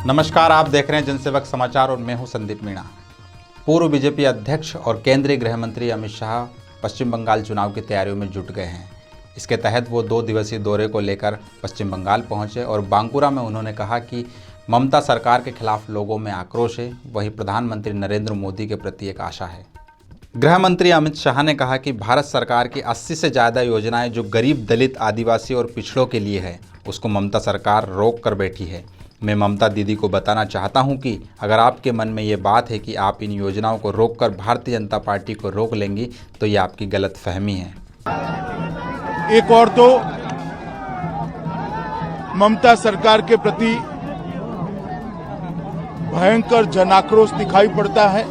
नमस्कार, आप देख रहे हैं जनसेवक समाचार और मैं हूं संदीप मीणा। पूर्व बीजेपी अध्यक्ष और केंद्रीय गृह मंत्री अमित शाह पश्चिम बंगाल चुनाव की तैयारियों में जुट गए हैं। इसके तहत वो 2 दिवसीय दौरे को लेकर पश्चिम बंगाल पहुंचे और बांकुरा में उन्होंने कहा कि ममता सरकार के खिलाफ लोगों में आक्रोश है, वहीं प्रधानमंत्री नरेंद्र मोदी के प्रति एक आशा है। गृह मंत्री अमित शाह ने कहा कि भारत सरकार की 80 से ज़्यादा योजनाएं जो गरीब, दलित, आदिवासी और पिछड़ों के लिए है, उसको ममता सरकार रोक कर बैठी है। मैं ममता दीदी को बताना चाहता हूं कि अगर आपके मन में ये बात है कि आप इन योजनाओं को रोककर भारतीय जनता पार्टी को रोक लेंगी तो ये आपकी गलतफहमी है। एक और तो ममता सरकार के प्रति भयंकर जनाक्रोश दिखाई पड़ता है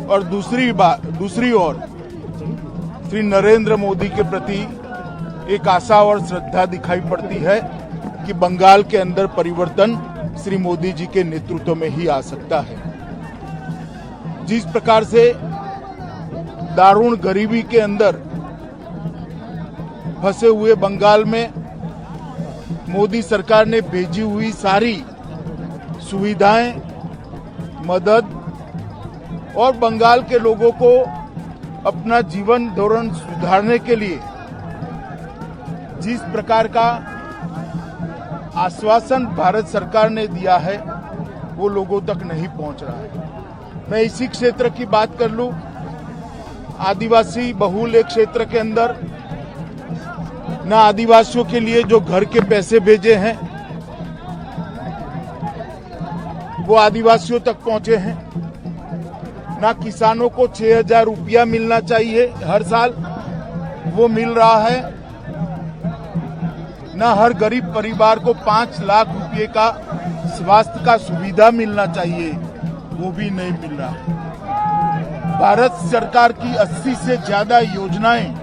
और दूसरी ओर श्री नरेंद्र मोदी के प्रति एक आशा और श्रद्धा दिखाई पड़ती है कि बंगाल के अंदर परिवर्तन श्री मोदी जी के नेतृत्व में ही आ सकता है। जिस प्रकार से दारुण गरीबी के अंदर फंसे हुए बंगाल में मोदी सरकार ने भेजी हुई सारी सुविधाएं, मदद और बंगाल के लोगों को अपना जीवन धोरण सुधारने के लिए जिस प्रकार का आश्वासन भारत सरकार ने दिया है वो लोगों तक नहीं पहुंच रहा है। मैं इसी क्षेत्र की बात कर लूं, आदिवासी बहुल क्षेत्र के अंदर न आदिवासियों के लिए जो घर के पैसे भेजे हैं वो आदिवासियों तक पहुंचे हैं, न किसानों को 6,000 रुपया मिलना चाहिए हर साल वो मिल रहा है, न हर गरीब परिवार को 5 लाख रुपए का स्वास्थ्य का सुविधा मिलना चाहिए वो भी नहीं मिल रहा है। भारत सरकार की 80 से ज्यादा योजनाएं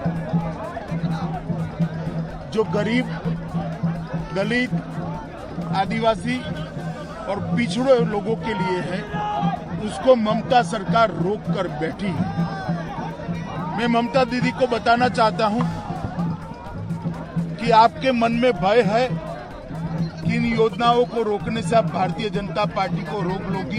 जो गरीब, दलित, आदिवासी और पिछड़े लोगों के लिए है उसको ममता सरकार रोक कर बैठी है। मैं ममता दीदी को बताना चाहता हूं कि आपके मन में भय है कि इन योजनाओं को रोकने से आप भारतीय जनता पार्टी को रोक लोगी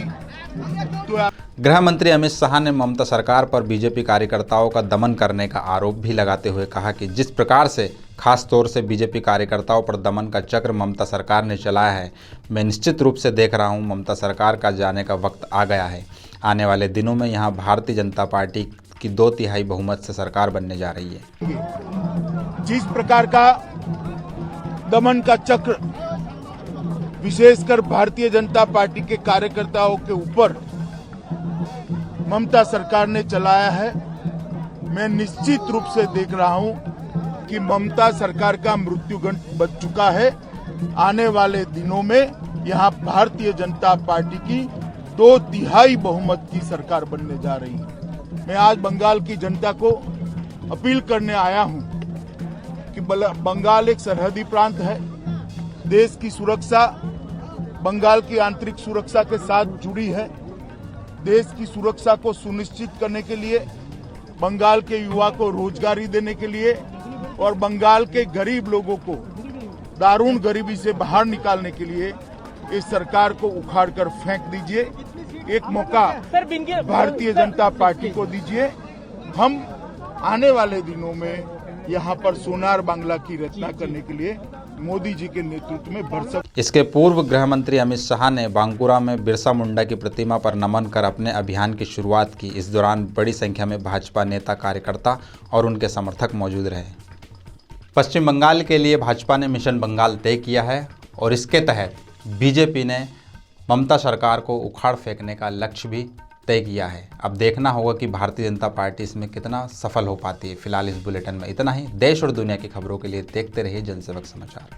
तो गृह मंत्री अमित शाह ने ममता सरकार पर बीजेपी कार्यकर्ताओं का दमन करने का आरोप भी लगाते हुए कहा कि जिस प्रकार से खास तौर से बीजेपी कार्यकर्ताओं पर दमन का चक्र ममता सरकार ने चलाया है, मैं निश्चित रूप से देख रहा हूं ममता सरकार का जाने का वक्त आ गया है। आने वाले दिनों में यहां भारतीय जनता पार्टी की 2/3 बहुमत से सरकार बनने जा रही है। जिस प्रकार का दमन का चक्र विशेषकर भारतीय जनता पार्टी के कार्यकर्ताओं के ऊपर ममता सरकार ने चलाया है, मैं निश्चित रूप से देख रहा हूं कि ममता सरकार का मृत्युगंड बच चुका है। आने वाले दिनों में यहां भारतीय जनता पार्टी की 2/3 बहुमत की सरकार बनने जा रही है। मैं आज बंगाल की जनता को अपील करने आया हूं कि बंगाल एक सरहदी प्रांत है, देश की सुरक्षा बंगाल की आंतरिक सुरक्षा के साथ जुड़ी है। देश की सुरक्षा को सुनिश्चित करने के लिए, बंगाल के युवा को रोजगारी देने के लिए और बंगाल के गरीब लोगों को दारुण गरीबी से बाहर निकालने के लिए इस सरकार को उखाड़ कर फेंक दीजिए। एक मौका भारतीय जनता पार्टी को दीजिए। हम आने वाले दिनों में यहाँ पर सोनार बांग्ला की रचना करने के लिए मोदी जी के नेतृत्व में भरसक। इसके पूर्व गृह मंत्री अमित शाह ने बांकुरा में बिरसा मुंडा की प्रतिमा पर नमन कर अपने अभियान की शुरुआत की। इस दौरान बड़ी संख्या में भाजपा नेता, कार्यकर्ता और उनके समर्थक मौजूद रहे। पश्चिम बंगाल के लिए भाजपा ने मिशन बंगाल तय किया है और इसके तहत बीजेपी ने ममता सरकार को उखाड़ फेंकने का लक्ष्य भी तय किया है। अब देखना होगा कि भारतीय जनता पार्टी इसमें कितना सफल हो पाती है। फिलहाल इस बुलेटिन में इतना ही। देश और दुनिया की खबरों के लिए देखते रहिए जनसेवक समाचार।